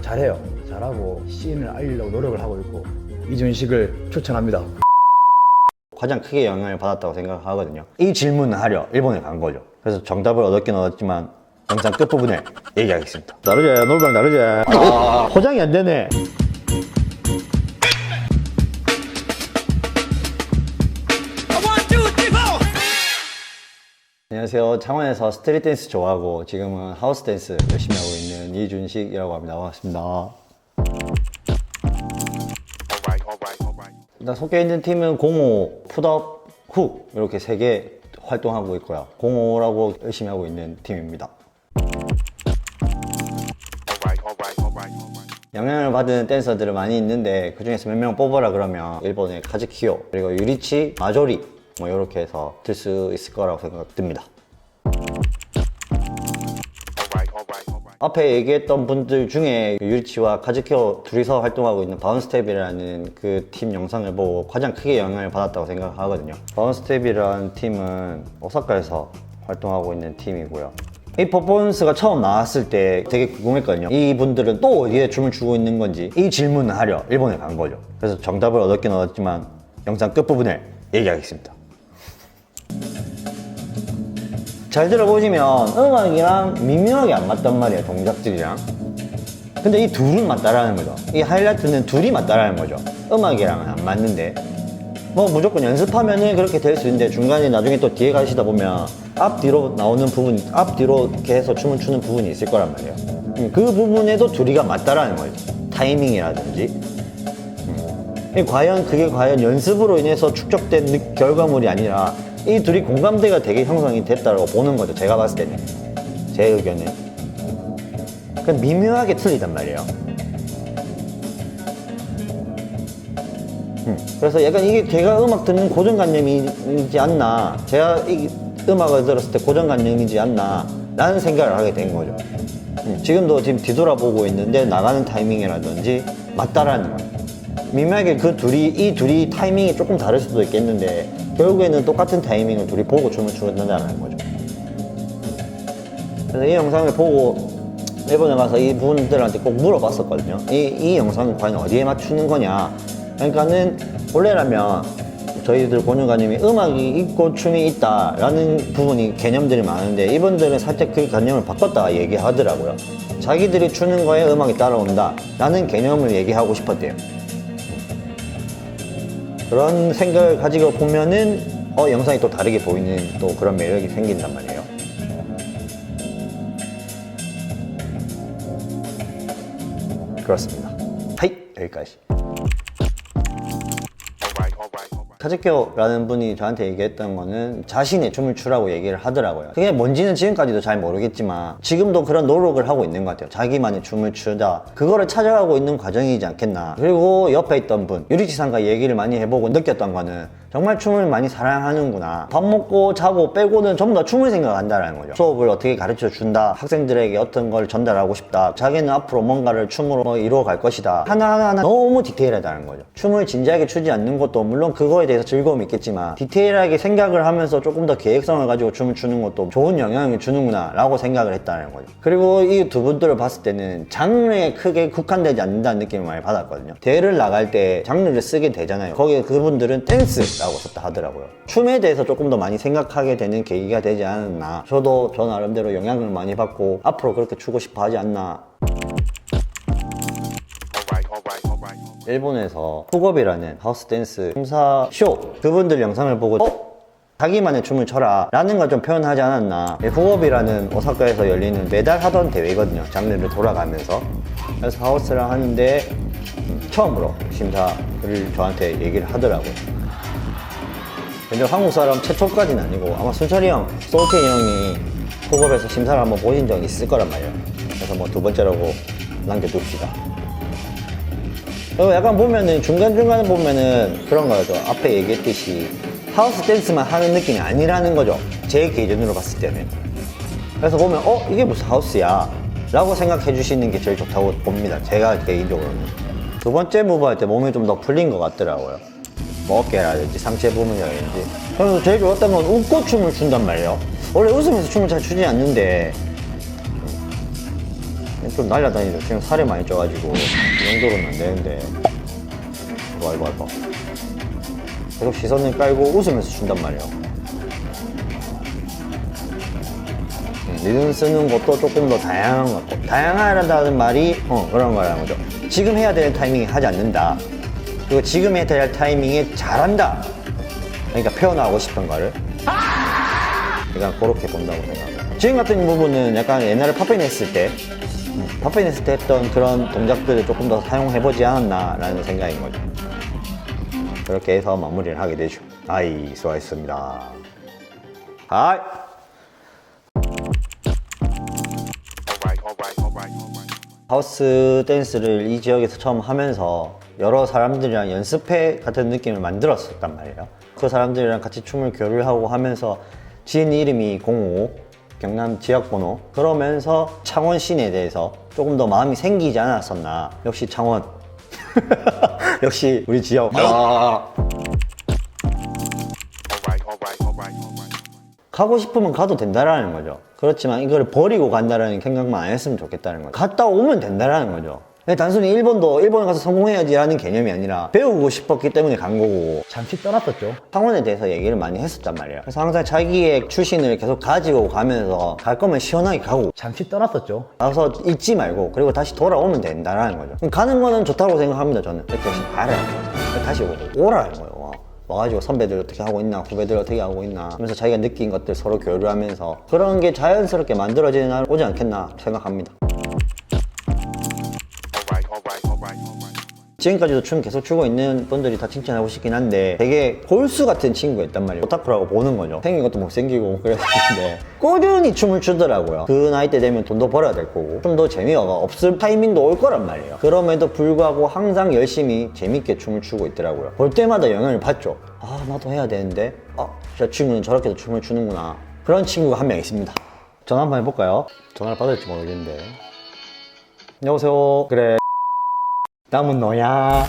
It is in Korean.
잘해요. 잘하고 씬을 알리려고 노력을 하고 있고 이준식을 추천합니다. 가장 크게 영향을 받았다고 생각하거든요. 이 질문을 하려 일본에 간 거죠. 그래서 정답을 얻었긴 얻었지만 영상 끝부분에 얘기하겠습니다. 다르지? 노래방 다르지? 포장이 안 되네. 안녕하세요. 창원에서 스트릿 댄스 좋아하고 지금은 하우스 댄스 열심히 하고 있는 이준식이라고 합니다. 반갑습니다. 일단 속해 있는 팀은 05, 풋업, 훅 이렇게 3개 활동하고 있고요. 05라고 열심히 하고 있는 팀입니다. 영향을 받은 댄서들은 많이 있는데 그 중에서 몇 명 뽑으라 그러면 일본의 카즈키요 그리고 유리치, 마조리 뭐 이렇게 해서 들 수 있을 거라고 생각됩니다. 앞에 얘기했던 분들 중에 유리치와 카즈키요 둘이서 활동하고 있는 바운스텝이라는 그 팀 영상을 보고 가장 크게 영향을 받았다고 생각하거든요. 바운스텝이라는 팀은 오사카에서 활동하고 있는 팀이고요. 이 퍼포먼스가 처음 나왔을 때 되게 궁금했거든요. 이분들은 또 어디에 춤을 추고 있는 건지 이 질문을 하려 일본에 간 거죠. 그래서 정답을 얻었긴 얻었지만 영상 끝부분에 얘기하겠습니다. 잘 들어보시면 음악이랑 미묘하게 안 맞단 말이에요, 동작들이랑. 근데 이 둘은 맞다라는 거죠. 이 하이라이트는 둘이 맞다라는 거죠. 음악이랑은 안 맞는데 뭐 무조건 연습하면은 그렇게 될 수 있는데 중간에 나중에 또 뒤에 가시다 보면 앞뒤로 나오는 부분, 앞뒤로 이렇게 해서 춤을 추는 부분이 있을 거란 말이에요. 그 부분에도 둘이가 맞다라는 거죠. 타이밍이라든지. 그게 과연 연습으로 인해서 축적된 결과물이 아니라 이 둘이 공감대가 되게 형성이 됐다고 보는 거죠. 제가 봤을 때는. 제 의견은. 그냥 미묘하게 틀리단 말이에요. 그래서 약간 이게 제가 음악 듣는 고정관념이지 않나, 제가 이 음악을 들었을 때 고정관념이지 않나 라는 생각을 하게 된 거죠. 지금도 지금 뒤돌아보고 있는데 나가는 타이밍이라든지 맞다라는 거예요. 미묘하게 이 둘이 타이밍이 조금 다를 수도 있겠는데 결국에는 똑같은 타이밍을 둘이 보고 춤을 추는다는 거죠. 그래서 이 영상을 보고 일본에 가서 이 분들한테 꼭 물어봤었거든요. 이 영상은 과연 어디에 맞추는 거냐. 그러니까는 원래라면 저희들 고정관념이 음악이 있고 춤이 있다라는 부분이 개념들이 많은데 이분들은 살짝 그 개념을 바꿨다가 얘기하더라고요. 자기들이 추는 거에 음악이 따라온다 라는 개념을 얘기하고 싶었대요. 그런 생각을 가지고 보면은 영상이 또 다르게 보이는 또 그런 매력이 생긴단 말이에요. 그렇습니다. 하이! 여기까지. 카즈키요라는 분이 저한테 얘기했던 거는 자신의 춤을 추라고 얘기를 하더라고요. 그게 뭔지는 지금까지도 잘 모르겠지만 지금도 그런 노력을 하고 있는 것 같아요. 자기만의 춤을 추자 그거를 찾아가고 있는 과정이지 않겠나. 그리고 옆에 있던 분 유리치상과 얘기를 많이 해보고 느꼈던 거는 정말 춤을 많이 사랑하는구나. 밥 먹고 자고 빼고는 전부 다 춤을 생각한다는 거죠. 수업을 어떻게 가르쳐 준다, 학생들에게 어떤 걸 전달하고 싶다, 자기는 앞으로 뭔가를 춤으로 이루어갈 것이다. 하나하나 너무 디테일하다는 거죠. 춤을 진지하게 추지 않는 것도 물론 그거에 대해서 즐거움이 있겠지만 디테일하게 생각을 하면서 조금 더 계획성을 가지고 춤을 추는 것도 좋은 영향을 주는구나 라고 생각을 했다는 거죠. 그리고 이 두 분들을 봤을 때는 장르에 크게 국한되지 않는다는 느낌을 많이 받았거든요. 대회를 나갈 때 장르를 쓰게 되잖아요. 거기에 그분들은 댄스라고 썼다 하더라고요. 춤에 대해서 조금 더 많이 생각하게 되는 계기가 되지 않았나. 저도 저 나름대로 영향을 많이 받고 앞으로 그렇게 추고 싶어 하지 않나. 일본에서 훅업이라는 하우스 댄스 심사 쇼 그분들 영상을 보고 자기만의 춤을 춰라 라는 걸 좀 표현하지 않았나. 훅업이라는 오사카에서 열리는 매달 하던 대회거든요. 장르를 돌아가면서. 그래서 하우스를 하는데 처음으로 심사를 저한테 얘기를 하더라고요. 근데 한국 사람 최초까지는 아니고 아마 순철이 형, 소울케이 형이 훅업에서 심사를 한번 보신 적이 있을 거란 말이에요. 그래서 뭐 두 번째라고 남겨둡시다. 그리고 약간 보면은 중간중간에 보면은 그런 거죠. 앞에 얘기했듯이 하우스 댄스만 하는 느낌이 아니라는 거죠. 제 기준으로 봤을 때는. 그래서 보면 이게 무슨 하우스야 라고 생각해 주시는 게 제일 좋다고 봅니다. 제가 개인적으로는. 두 번째 무브 할 때 몸이 좀 더 풀린 것 같더라고요. 뭐 어깨라든지 상체 부분이라든지. 그래서 제일 좋았던 건 웃고 춤을 춘단 말이에요. 원래 웃으면서 춤을 잘 추지 않는데 좀 날라다니죠. 지금 살이 많이 쪄가지고 이 정도로는 안 되는데. 이거. 계속 시선을 깔고 웃으면서 춘단 말이에요. 리듬 쓰는 것도 조금 더 다양한 것 같고, 다양하다는 말이 그런 거라는 거죠. 지금 해야 되는 타이밍에 하지 않는다. 그리고 지금 해야 될 타이밍에 잘한다. 그러니까 표현하고 싶은 거를 약간 그렇게 본다고 생각해요. 지금 같은 부분은 약간 옛날에 팝핀 했을 때 했던 그런 동작들을 조금 더 사용해보지 않았나 라는 생각인 거죠. 그렇게 해서 마무리를 하게 되죠. 아이, 수고하셨습니다. 아이. 하우스 댄스를 이 지역에서 처음 하면서 여러 사람들이랑 연습회 같은 느낌을 만들었었단 말이에요. 그 사람들이랑 같이 춤을 교류하고 하면서 지은 이름이 055 경남 지역번호, 그러면서 창원 시내에 대해서 조금 더 마음이 생기지 않았었나. 역시 창원 역시 우리 지역. 가고 싶으면 가도 된다라는 거죠. 그렇지만 이거를 버리고 간다라는 생각만 안 했으면 좋겠다는 거죠. 갔다 오면 된다라는 거죠. 단순히 일본에 가서 성공해야지라는 개념이 아니라 배우고 싶었기 때문에 간 거고. 잠시 떠났었죠. 창원에 대해서 얘기를 많이 했었단 말이에요. 그래서 항상 자기의 출신을 계속 가지고 가면서 갈 거면 시원하게 가고, 잠시 떠났었죠. 가서 잊지 말고 그리고 다시 돌아오면 된다라는 거죠. 가는 거는 좋다고 생각합니다. 저는 대신 가라는 거죠. 다시 오라는 거예요. 와가지고 선배들 어떻게 하고 있나, 후배들 어떻게 하고 있나 하면서 자기가 느낀 것들 서로 교류하면서 그런 게 자연스럽게 만들어지는 날 오지 않겠나 생각합니다. 지금까지도 춤 계속 추고 있는 분들이 다 칭찬하고 싶긴 한데, 되게 골수 같은 친구였단 말이에요. 오타쿠라고 보는 거죠. 생긴 것도 못생기고 그랬는데 꾸준히 춤을 추더라고요. 그 나이 때 되면 돈도 벌어야 될 거고 좀 더 재미가 없을 타이밍도 올 거란 말이에요. 그럼에도 불구하고 항상 열심히 재밌게 춤을 추고 있더라고요. 볼 때마다 영향을 받죠. 아, 나도 해야 되는데, 저 친구는 저렇게도 춤을 추는구나. 그런 친구가 한 명 있습니다. 전화 한번 해볼까요? 전화를 받을지 모르겠는데. 여보세요. 그래, 남은 너야.